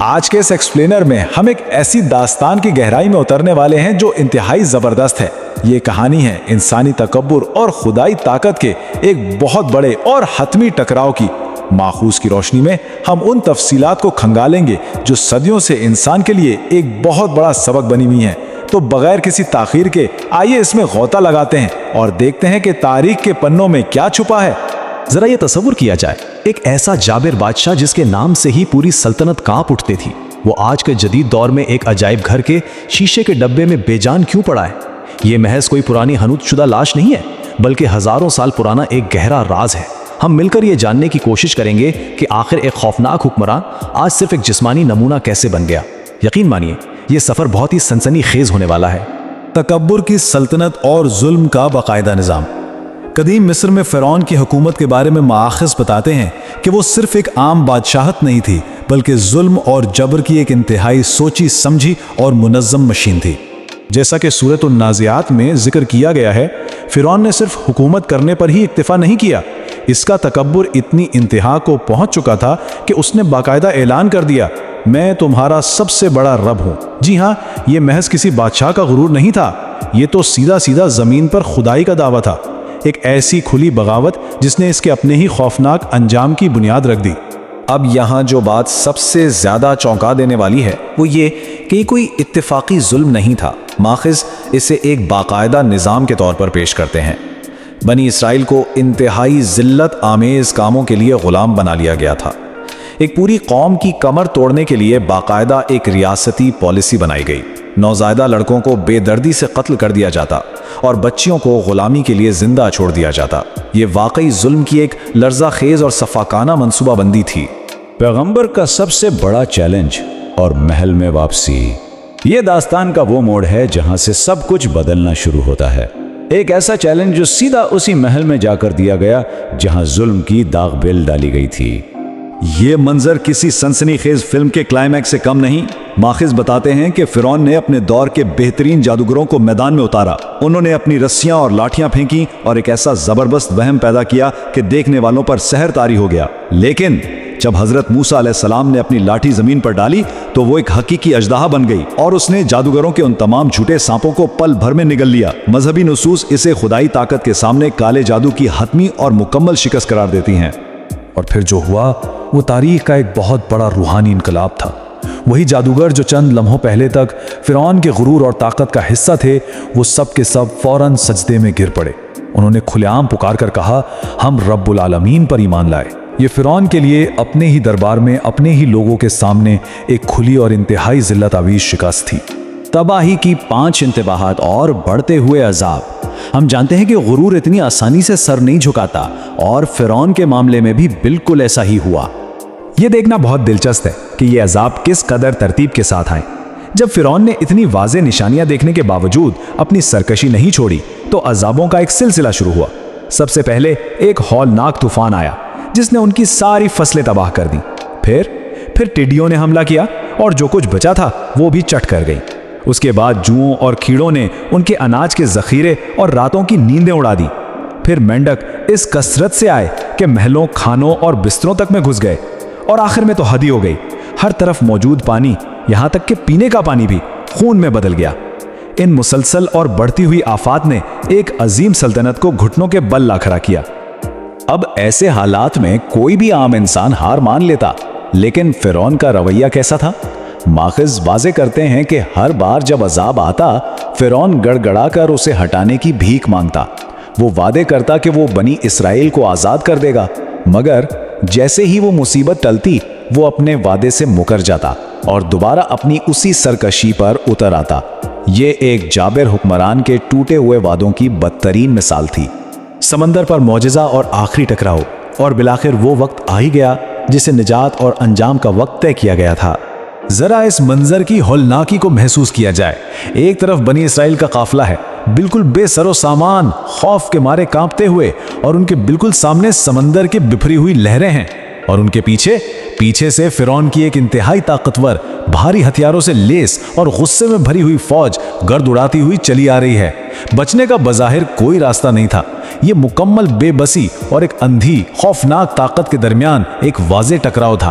آج کے اس ایکسپلینر میں ہم ایک ایسی داستان کی گہرائی میں اترنے والے ہیں جو انتہائی زبردست ہے۔ یہ کہانی ہے انسانی تکبر اور خدائی طاقت کے ایک بہت بڑے اور حتمی ٹکراؤ کی۔ ماخوذ کی روشنی میں ہم ان تفصیلات کو کھنگالیں گے جو صدیوں سے انسان کے لیے ایک بہت بڑا سبق بنی ہوئی ہیں۔ تو بغیر کسی تاخیر کے آئیے اس میں غوطہ لگاتے ہیں اور دیکھتے ہیں کہ تاریخ کے پنوں میں کیا چھپا ہے۔ ذرا یہ تصور کیا جائے، ایک ایسا جابر بادشاہ جس کے نام سے ہی پوری سلطنت کانپ اٹھتی تھی، وہ آج کے جدید دور میں ایک عجائب گھر کے شیشے کے ڈبے میں بے جان کیوں پڑا ہے؟ یہ محض کوئی پرانی حنوط شدہ لاش نہیں ہے، بلکہ ہزاروں سال پرانا ایک گہرا راز ہے۔ ہم مل کر یہ جاننے کی کوشش کریں گے کہ آخر ایک خوفناک حکمران آج صرف ایک جسمانی نمونہ کیسے بن گیا۔ یقین مانیے یہ سفر بہت ہی سنسنی خیز ہونے والا ہے۔ تکبر کی سلطنت اور ظلم کا باقاعدہ نظام۔ قدیم مصر میں فرعون کی حکومت کے بارے میں مآخذ بتاتے ہیں کہ وہ صرف ایک عام بادشاہت نہیں تھی، بلکہ ظلم اور جبر کی ایک انتہائی سوچی سمجھی اور منظم مشین تھی۔ جیسا کہ سورۃ النازعات میں ذکر کیا گیا ہے، فرعون نے صرف حکومت کرنے پر ہی اکتفا نہیں کیا، اس کا تکبر اتنی انتہا کو پہنچ چکا تھا کہ اس نے باقاعدہ اعلان کر دیا، میں تمہارا سب سے بڑا رب ہوں۔ جی ہاں، یہ محض کسی بادشاہ کا غرور نہیں تھا، یہ تو سیدھا سیدھا زمین پر خدائی کا دعویٰ تھا، ایک ایسی کھلی بغاوت جس نے اس کے اپنے ہی خوفناک انجام کی بنیاد رکھ دی۔ اب یہاں جو بات سب سے زیادہ چونکا دینے والی ہے وہ یہ کہ یہ کوئی اتفاقی ظلم نہیں تھا، ماخذ اسے ایک باقاعدہ نظام کے طور پر پیش کرتے ہیں۔ بنی اسرائیل کو انتہائی ذلت آمیز کاموں کے لیے غلام بنا لیا گیا تھا۔ ایک پوری قوم کی کمر توڑنے کے لیے باقاعدہ ایک ریاستی پالیسی بنائی گئی۔ نوزائیدہ لڑکوں کو بے دردی سے قتل کر دیا جاتا اور بچیوں کو غلامی کے لیے زندہ چھوڑ دیا جاتا۔ یہ واقعی ظلم کی ایک لرزہ خیز اور صفاقانہ منصوبہ بندی تھی۔ پیغمبر کا سب سے بڑا چیلنج اور محل میں واپسی۔ یہ داستان کا وہ موڑ ہے جہاں سے سب کچھ بدلنا شروع ہوتا ہے۔ ایک ایسا چیلنج جو سیدھا اسی محل میں جا کر دیا گیا جہاں ظلم کی داغ بیل ڈالی گئی تھی۔ یہ منظر کسی سنسنی خیز فلم کے کلائمیکس سے کم نہیں۔ ماخذ بتاتے ہیں کہ فرعون نے اپنے دور کے بہترین جادوگروں کو میدان میں اتارا، انہوں نے اپنی رسیاں اور لاٹھیاں پھینکی اور ایک ایسا زبردست وہم پیدا کیا کہ دیکھنے والوں پر سحر طاری ہو گیا۔ لیکن جب حضرت موسیٰ علیہ السلام نے اپنی لاٹھی زمین پر ڈالی تو وہ ایک حقیقی اژدہا بن گئی اور اس نے جادوگروں کے ان تمام جھوٹے سانپوں کو پل بھر میں نگل لیا۔ مذہبی نصوص اسے خدائی طاقت کے سامنے کالے جادو کی حتمی اور مکمل شکست قرار دیتی ہیں۔ اور پھر جو ہوا وہ تاریخ کا ایک بہت بڑا روحانی انقلاب تھا۔ وہی جادوگر جو چند لمحوں پہلے تک فرعون کے غرور اور طاقت کا حصہ تھے، وہ سب کے سب فوراً سجدے میں گر پڑے۔ انہوں نے کھلے عام پکار کر کہا، ہم رب العالمین پر ایمان لائے۔ یہ فرعون کے لیے اپنے ہی دربار میں اپنے ہی لوگوں کے سامنے ایک کھلی اور انتہائی ذلت آویز شکست تھی۔ تباہی کی 5 انتباہات اور بڑھتے ہوئے عذاب۔ ہم جانتے ہیں کہ غرور اتنی آسانی سے سر نہیں جھکاتا اور فرعون کے معاملے میں بھی بالکل ایسا ہی ہوا۔ یہ دیکھنا بہت دلچسپ ہے کہ یہ عذاب کس قدر ترتیب کے ساتھ آئے۔ جب فرعون نے اتنی واضح نشانیاں دیکھنے کے باوجود اپنی سرکشی نہیں چھوڑی تو عذابوں کا ایک سلسلہ شروع ہوا۔ سب سے پہلے ایک ہولناک طوفان آیا جس نے ان کی ساری فصلیں تباہ کر دیں۔ پھر ٹڈیوں نے حملہ کیا اور جو کچھ بچا تھا وہ بھی چٹ کر گئی۔ اس کے بعد جوؤں اور کیڑوں نے ان کے اناج کے ذخیرے اور راتوں کی نیندیں اڑا دی۔ پھر مینڈک اس کثرت سے آئے کہ محلوں، کھانوں اور بستروں تک میں گھس گئے، اور آخر میں تو حد ہی ہو گئی۔ ہر طرف موجود پانی، یہاں تک کہ پینے کا پانی بھی، خون میں بدل گیا۔ ان مسلسل اور بڑھتی ہوئی آفات نے ایک عظیم سلطنت کو گھٹنوں کے بل لا کھڑا کیا۔ اب ایسے حالات میں کوئی بھی عام انسان ہار مان لیتا، لیکن فرعون کا رویہ کیسا تھا؟ ماخذ واضح کرتے ہیں کہ ہر بار جب عذاب آتا، فرعون گڑ گڑا کر اسے ہٹانے کی بھیک مانگتا۔ وہ وعدے کرتا کہ وہ بنی اسرائیل کو آزاد کر دے گا، مگر جیسے ہی وہ مصیبت ٹلتی وہ اپنے وعدے سے مکر جاتا اور دوبارہ اپنی اسی سرکشی پر اتر آتا۔ یہ ایک جابر حکمران کے ٹوٹے ہوئے وعدوں کی بدترین مثال تھی۔ سمندر پر معجزہ اور آخری ٹکراؤ، اور بالآخر وہ وقت آ ہی گیا جسے نجات اور انجام کا وقت طے کیا گیا تھا۔ ذرا اس منظر کی ہولناکی کو محسوس کیا جائے۔ ایک طرف بنی اسرائیل کا قافلہ ہے، بالکل بے سر و سامان، خوف کے مارے کانپتے ہوئے، اور ان کے بالکل سامنے سمندر کی بکھری ہوئی لہریں ہیں، اور ان کے پیچھے سے فرعون کی ایک انتہائی طاقتور، بھاری ہتھیاروں سے لیس اور غصے میں بھری ہوئی فوج گرد اڑاتی ہوئی چلی آ رہی ہے۔ بچنے کا بظاہر کوئی راستہ نہیں تھا۔ یہ مکمل بے بسی اور ایک اندھی خوفناک طاقت کے درمیان ایک واضح ٹکراؤ تھا۔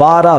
12